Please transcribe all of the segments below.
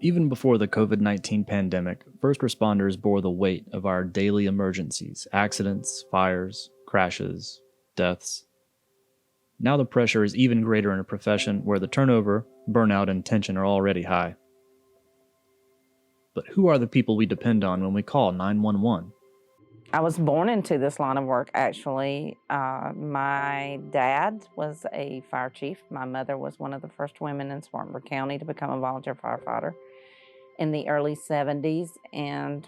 Even before the COVID-19 pandemic, first responders bore the weight of our daily emergencies, accidents, fires, crashes, deaths. Now the pressure is even greater in a profession where the turnover, burnout, and tension are already high. But who are the people we depend on when we call 911? I was born into this line of work, actually. My dad was a fire chief. My mother was one of the first women in Spartanburg County to become a volunteer firefighter in the early 70s. And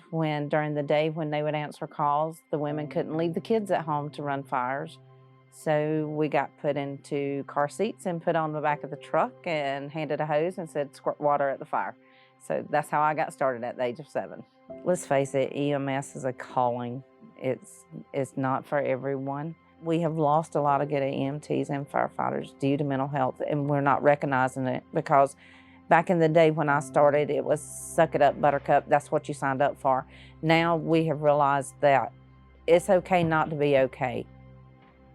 during the day when they would answer calls, the women couldn't leave the kids at home to run fires. So we got put into car seats and put on the back of the truck and handed a hose and said, squirt water at the fire. So that's how I got started at the age of 7. Let's face it, EMS is a calling. It's not for everyone. We have lost a lot of good EMTs and firefighters due to mental health, and we're not recognizing it because back in the day when I started, it was suck it up, buttercup, that's what you signed up for. Now we have realized that it's okay not to be okay,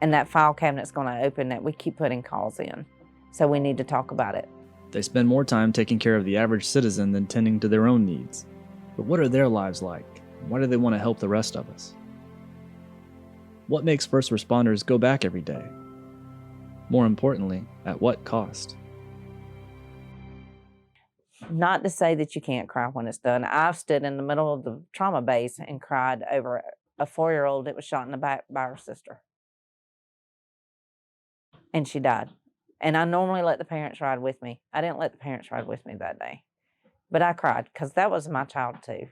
and that file cabinet's gonna open that we keep putting calls in. So we need to talk about it. They spend more time taking care of the average citizen than tending to their own needs. But what are their lives like? Why do they want to help the rest of us? What makes first responders go back every day? More importantly, at what cost? Not to say that you can't cry when it's done. I've stood in the middle of the trauma base and cried over a 4-year-old that was shot in the back by her sister. And she died. And I normally let the parents ride with me. I didn't let the parents ride with me that day. But I cried because that was my child too.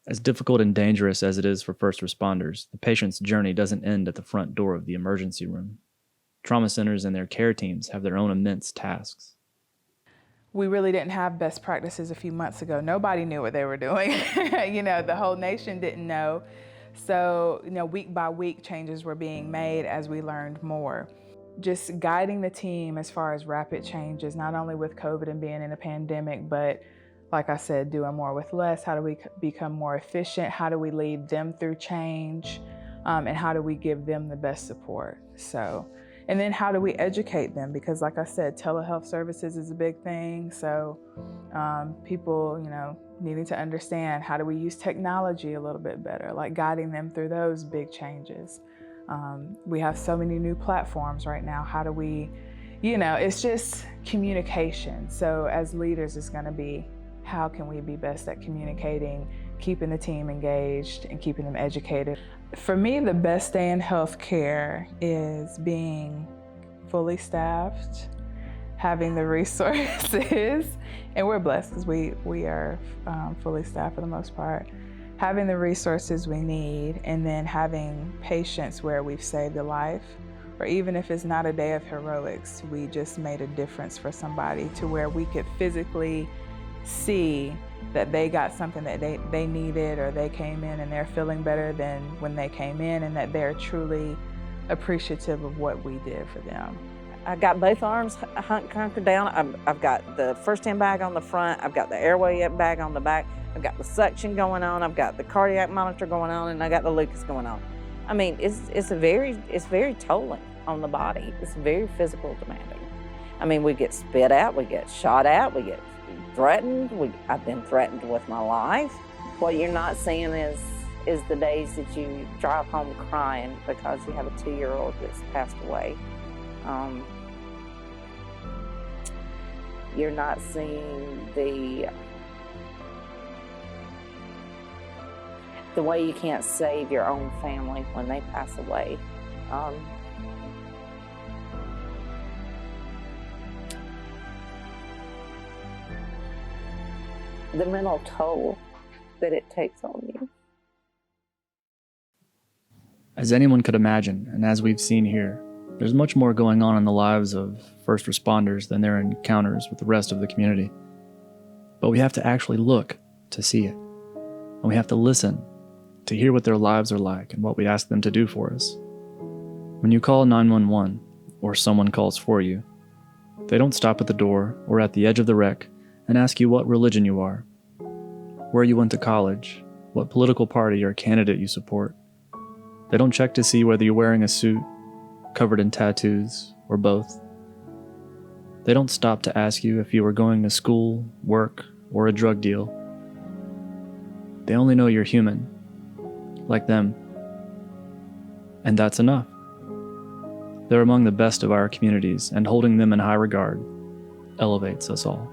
As difficult and dangerous as it is for first responders, the patient's journey doesn't end at the front door of the emergency room. Trauma centers and their care teams have their own immense tasks. We really didn't have best practices a few months ago. Nobody knew what they were doing. The whole nation didn't know. So, week by week, changes were being made as we learned more. Just guiding the team as far as rapid changes, not only with COVID and being in a pandemic, but like I said, doing more with less. How do we become more efficient? How do we lead them through change? And how do we give them the best support? And then how do we educate them? Because like I said, telehealth services is a big thing. So people, needing to understand how do we use technology a little bit better, like guiding them through those big changes. We have so many new platforms right now. How do we, it's just communication. So as leaders, it's gonna be, how can we be best at communicating, keeping the team engaged and keeping them educated? For me, the best day in healthcare is being fully staffed, having the resources, and we're blessed because we are fully staffed for the most part, having the resources we need, and then having patients where we've saved a life, or even if it's not a day of heroics, we just made a difference for somebody to where we could physically see that they got something that they needed, or they came in and they're feeling better than when they came in, and that they're truly appreciative of what we did for them. I got both arms hunkered down. I've got the first-hand bag on the front. I've got the airway bag on the back. I've got the suction going on. I've got the cardiac monitor going on, and I got the Lucas going on. I mean, it's very tolling on the body. It's very physical demanding. I mean, we get spit at, we get shot at, we get threatened. I've been threatened with my life. What you're not seeing is the days that you drive home crying because you have a 2-year-old that's passed away. You're not seeing the way you can't save your own family when they pass away. The mental toll that it takes on you. As anyone could imagine, and as we've seen here, there's much more going on in the lives of first responders than their encounters with the rest of the community. But we have to actually look to see it. And we have to listen to hear what their lives are like and what we ask them to do for us. When you call 911, or someone calls for you, they don't stop at the door or at the edge of the wreck and ask you what religion you are, where you went to college, what political party or candidate you support. They don't check to see whether you're wearing a suit, covered in tattoos, or both. They don't stop to ask you if you were going to school, work, or a drug deal. They only know you're human, like them. And that's enough. They're among the best of our communities, and holding them in high regard elevates us all.